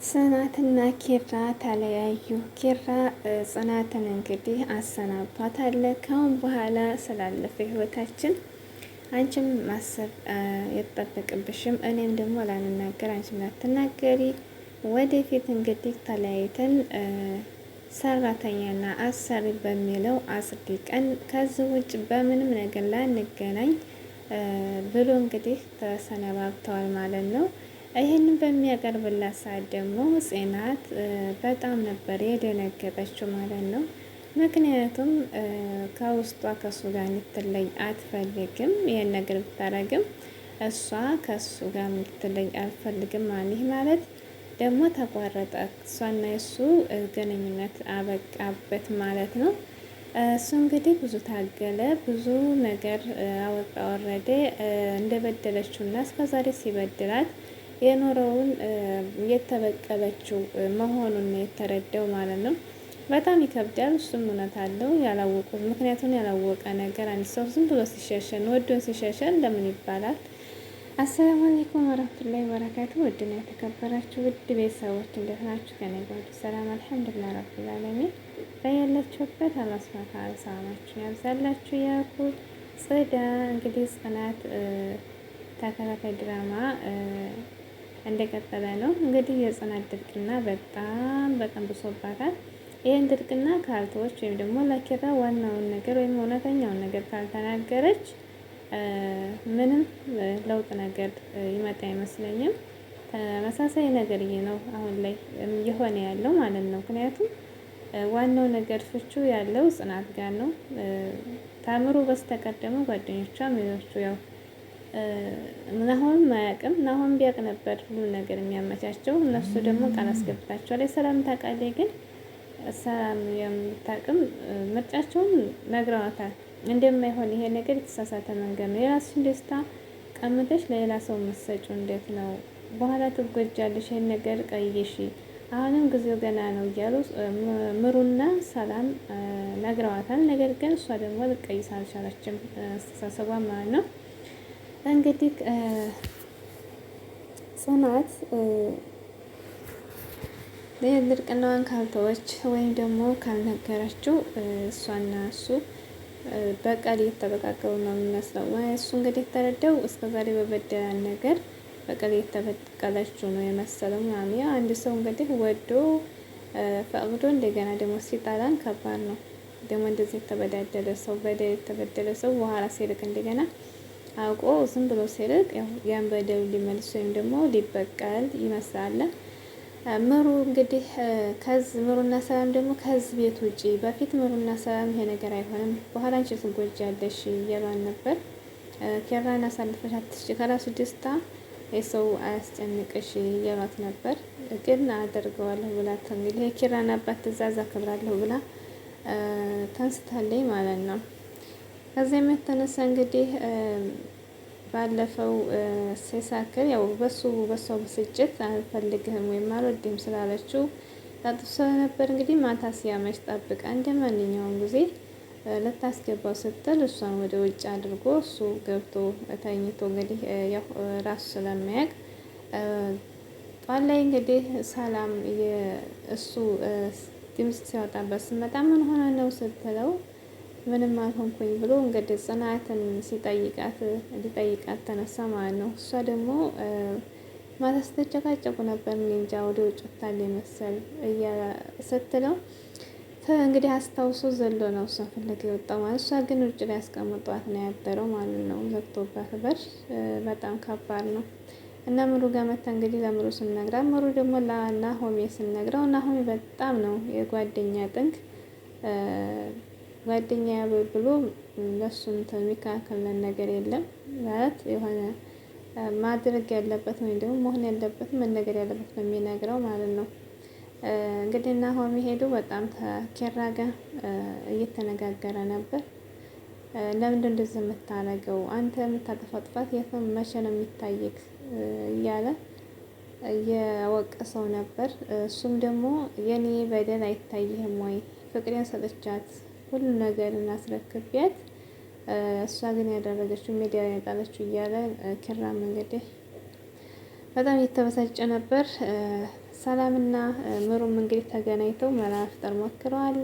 ጽናትና ኪራ ተለያዩ። ኪራ ጽናትን እንግዲህ አሰናብቷታል። ካሁን በኋላ ስላለፈ ህይወታችን አንቺም ማሰብ የተጠበቅብሽም፣ እኔም ደግሞ ላንናገር አንቺም ላትናገሪ። ወደፊት እንግዲህ ተለያይተን ሰራተኛና አሰሪ በሚለው አጽድቀን ከዚህ ውጭ በምንም ነገር ላንገናኝ ብሎ እንግዲህ ተሰነባብተዋል ማለት ነው። ይህንን በሚያቀርብላት ሰዓት ደግሞ ጽናት በጣም ነበር የደነገጠችው ማለት ነው። ምክንያቱም ከውስጧ ከሱ ጋር እንድትለይ አትፈልግም። ይህን ነገር ብታረግም እሷ ከሱ ጋር እንድትለይ አትፈልግም። ይህ ማለት ደግሞ ተቋረጠ፣ እሷና የሱ ግንኙነት አበቃበት ማለት ነው። እሱ እንግዲህ ብዙ ታገለ፣ ብዙ ነገር አወጣ ወረደ። እንደበደለችውና እስከዛሬ ሲበድላት የኖረውን የተበቀለችው መሆኑን የተረዳው ማለት ነው። በጣም ይከብዳል። እሱም እውነት አለው ያላወቁት። ምክንያቱም ያላወቀ ነገር አንድ ሰው ዝም ብሎ ሲሸሸን ወዶን ሲሸሸን ለምን ይባላል? አሰላሙ አለይኩም ወራህመቱላሂ ወበረካቱ። ውድና የተከበራችሁ ውድ ቤተሰቦች እንዴት ናችሁ? ከኔ ጋር ሰላም አልሐምዱሊላህ ረቢል ዓለሚን። በያላችሁበት አላህ ሱብሃነሁ ወተዓላ ሰላማችሁን ያብዛላችሁ ያልኩ ጽዳ እንግዲህ ጽናት ተከታታይ ድራማ እንደቀጠለ ነው። እንግዲህ የጽናት ድርቅና በጣም ብሶባታል። ይህን ድርቅና ካልተዎች ወይም ደግሞ ለኪራ ዋናውን ነገር ወይም እውነተኛውን ነገር ካልተናገረች ምንም ለውጥ ነገር ይመጣ አይመስለኝም። ተመሳሳይ ነገር ነው አሁን ላይ እየሆነ ያለው ማለት ነው። ምክንያቱም ዋናው ነገር ፍቹ ያለው ጽናት ጋር ነው። ታምሩ በስተቀር ደግሞ ጓደኞቿ ሌሎቹ ያው ናሆም አያውቅም። ናሆም ቢያውቅ ነበር ሁሉ ነገር የሚያመቻቸው። እነሱ ደግሞ ቃል አስገብታቸዋል። የሰላም ታውቃለች፣ ግን ሰላም የምታውቅም ምርጫቸውን ነግረዋታል እንደማይሆን። ይሄ ነገር የተሳሳተ መንገድ ነው። የራስሽን ደስታ ቀምተሽ ለሌላ ሰው መሰጪው እንዴት ነው? በኋላ ትጎጃለሽ። ይሄን ነገር ቀይሽ፣ አሁንም ጊዜው ገና ነው እያሉ ምሩና ሰላም ነግረዋታል። ነገር ግን እሷ ደግሞ ልትቀይስ አልቻለችም፣ አስተሳሰቧ ማለት ነው። እንግዲህ ጽናት ድርቅናዋን ካልተወች ወይም ደግሞ ካልነገረችው እሷና እሱ በቀል እየተበቃቀሉ ነው የሚመስለው። እሱ እንግዲህ የተረዳው እስከዛሬ በበደላን ነገር በቀል እየተበቀለችው ነው የመሰለው ምናምን። ያ አንድ ሰው እንግዲህ ወዶ ፈቅዶ እንደገና ደግሞ ሲጣላን ከባድ ነው። ደግሞ እንደዚህ የተበዳደለ ሰው በደል የተበደለ ሰው በኋላ ሲርቅ እንደገና አውቆ ዝም ብሎ ሲርቅ ያን በደሉ ሊመልስ ወይም ደግሞ ሊበቀል ይመስላል። ምሩ እንግዲህ ምሩና ሰላም ደግሞ ከዚህ ቤት ውጪ፣ በፊት ምሩና ሰላም ይሄ ነገር አይሆንም፣ በኋላ አንቺ ትጎጃለሽ እያሏን ነበር። ኪራን አሳልፈሽ አትስጪ፣ ከራሱ ደስታ የሰው አያስጨንቅሽ እያሏት ነበር። ግን አደርገዋለሁ ብላ እንግዲህ የኪራን አባት ትዕዛዝ አከብራለሁ ብላ ተንስታለኝ ማለት ነው። ከዚያም የተነሳ እንግዲህ ባለፈው ሲሳክር ያው በሷው ብስጭት አልፈልግህም ወይም አልወድም ስላለችው ታጥፍ ስለነበር እንግዲህ ማታ ሲያመሽ ጠብቃ እንደ ማንኛውም ጊዜ ልታስገባው ስትል እሷን ወደ ውጭ አድርጎ እሱ ገብቶ ተኝቶ እንግዲህ ያው ራሱ ስለማያውቅ ጧት ላይ እንግዲህ ሰላም እሱ ድምፅ ሲያወጣበት ስመጣ ምን ሆነ ነው ስትለው ምንም አልሆንኩኝ ብሎ እንግዲህ ጽናትን ሊጠይቃት ተነሳ ማለት ነው። እሷ ደግሞ ማታ ስትጨቃጨቁ ነበር፣ ምን እንጃ ወደ ውጭ ወታል መሰል ስትለው እንግዲህ አስታውሶ ዘሎ ነው እሷ ፍለግ የወጣው ማለት። እሷ ግን ውጭ ላይ ያስቀምጧት ነው ያደረው ማለት ነው፣ ዘግቶባት በር። በጣም ከባድ ነው። እና ምሩ ጋር መታ እንግዲህ ለምሩ ስንነግራት፣ ምሩ ደግሞ ለናሆሜ ስንነግረው፣ ናሆሜ በጣም ነው የጓደኛ ጥንቅ ጓደኛ ብሎ ለሱን የሚካከለን ነገር የለም ማለት የሆነ ማድረግ ያለበት ወይም ደግሞ መሆን ያለበት መነገር ያለበት ነው የሚነግረው ማለት ነው። እንግዲህ ናሆሜ ሄዶ በጣም ከኪራ ጋር እየተነጋገረ ነበር። ለምንድን እንደዚህ የምታደርገው? አንተ የምታጠፋው ጥፋት የት ነው? መቼ ነው የሚታይክ? እያለ እየወቀሰው ነበር። እሱም ደግሞ የኔ በደል አይታይህም ወይ? ፍቅሬን ሰጥቻት ሁሉ ነገር እናስረክቢያት፣ እሷ ግን ያደረገችው ሚዲያ ላይ ያጣለችው እያለ ኪራም እንግዲህ በጣም እየተበሳጨ ነበር። ሰላምና ምሩም እንግዲህ ተገናኝተው መላ መፍጠር ሞክረዋል።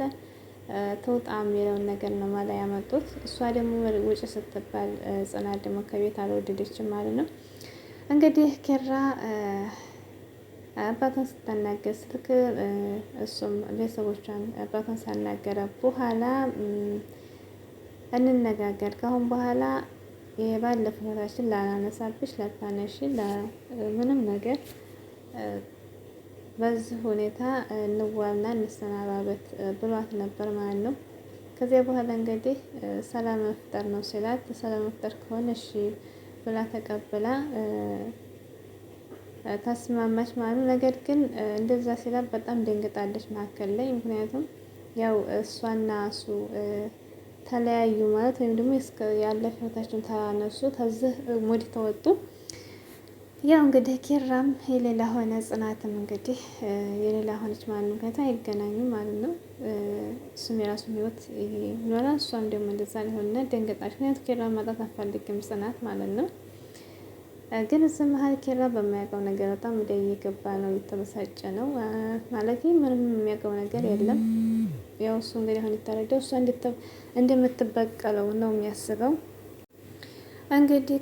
ተውጣ የሚለውን ነገር ነው መላ ያመጡት። እሷ ደግሞ ውጭ ስትባል ጽናት ደግሞ ከቤት አልወደደችም ማለት ነው። እንግዲህ ኪራ አባቷን ስታናገር ስልክ እሱም ቤተሰቦቿን አባቷን ሳናገረ በኋላ እንነጋገር ከአሁን በኋላ የባለፈው ህይወታችን ላላነሳብሽ ላታነሺ ለምንም ነገር በዚህ ሁኔታ እንዋልና እንሰናባበት ብሏት ነበር ማለት ነው። ከዚያ በኋላ እንግዲህ ሰላም መፍጠር ነው ሲላት ሰላም መፍጠር ከሆነ እሺ ብላ ተቀብላ ታስማማች ማለት ነው። ነገር ግን እንደዛ ሲላት በጣም ደንግጣለች መካከል ላይ። ምክንያቱም ያው እሷና እሱ ተለያዩ ማለት ወይም ደግሞ ያለፈ ህይወታቸውን ተናነሱ ከዚህ ሞድ ተወጡ። ያው እንግዲህ ኪራም የሌላ ሆነ ጽናትም እንግዲህ የሌላ ሆነች ማለት ነው። ምክንያቱም አይገናኙም ማለት ነው። እሱም የራሱን ህይወት ይኖራል፣ እሷም ደግሞ እንደዛ ሊሆንና ደንገጣች። ምክንያቱም ኪራ ማጣት አትፈልግም ጽናት ማለት ነው። ግን እዚህ መሀል ኪራ በማያውቀው ነገር በጣም ወደ እየገባ ነው፣ እየተበሳጨ ነው ማለት ምንም የሚያውቀው ነገር የለም። ያው እሱ እንግዲህ አሁን የተረዳው እሷ እንደምትበቀለው ነው የሚያስበው። እንግዲህ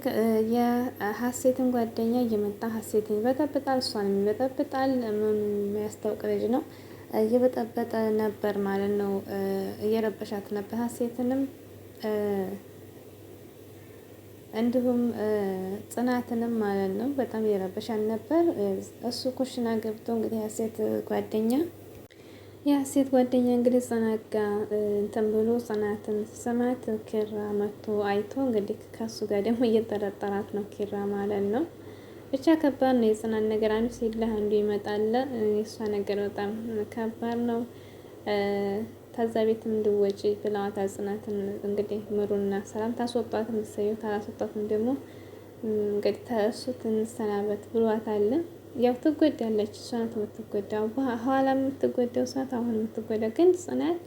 የሀሴትን ጓደኛ እየመጣ ሀሴትን ይበጠብጣል፣ እሷንም ይበጠብጣል። ምን የሚያስታውቅ ልጅ ነው፣ እየበጠበጠ ነበር ማለት ነው። እየረበሻት ነበር ሀሴትንም እንዲሁም ጽናትንም ማለት ነው። በጣም እየረበሻት ነበር። እሱ ኩሽና ገብቶ እንግዲህ የሀሴት ጓደኛ እንግዲህ ጽናት ጋር እንትን ብሎ ጽናትን ሲሰማት ኪራ መጥቶ አይቶ እንግዲህ ከሱ ጋር ደግሞ እየጠረጠራት ነው ኪራ ማለት ነው። ብቻ ከባድ ነው የጽናት ነገር፣ አንዱ ሲልህ አንዱ ይመጣል። የእሷ ነገር በጣም ከባድ ነው። ታዛ ቤትም እንድወጪ ብለዋታል ጽናትን። እንግዲህ ምሩና ሰላም ታስወጣት ምሰየው ታላስወጣትም ደግሞ እንግዲህ ተእሱ ትንሰናበት ብሏታል። ያው ትጎዳለች፣ እሷ ናት የምትጎዳው። ኋላ የምትጎዳው ሰዓት አሁን የምትጎዳው ግን ጽናት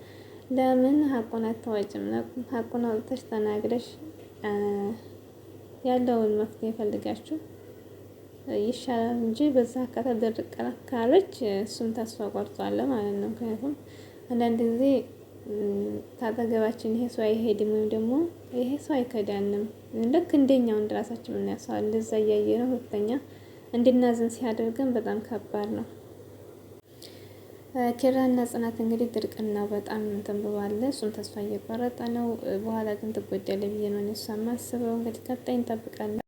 ለምን ሀቁን አታወጭም? ሀቁን አውጥተሽ ተናግረሽ ያለውን መፍትሄ ፈልጋችሁ ይሻላል እንጂ በዛ ከተደረቀ ካለች እሱም ተስፋ ቆርጧል ማለት ነው። ምክንያቱም አንዳንድ ጊዜ ታጠገባችን ይሄ ሰው አይሄድም ወይም ደግሞ ይሄ ሰው አይከዳንም፣ ልክ እንደኛው እንደራሳችን የምናያሰዋል። እንደዛ እያየ ነው ሁለተኛ እንድናዝን ሲያደርገን በጣም ከባድ ነው። ኪራና ጽናት እንግዲህ ድርቅና በጣም እንትን ብሏል። እሱም ተስፋ እየቆረጠ ነው። በኋላ ግን ትጎዳለች ብዬ ነው እሷ የማስበው። እንግዲህ ቀጣይ እንጠብቃለን።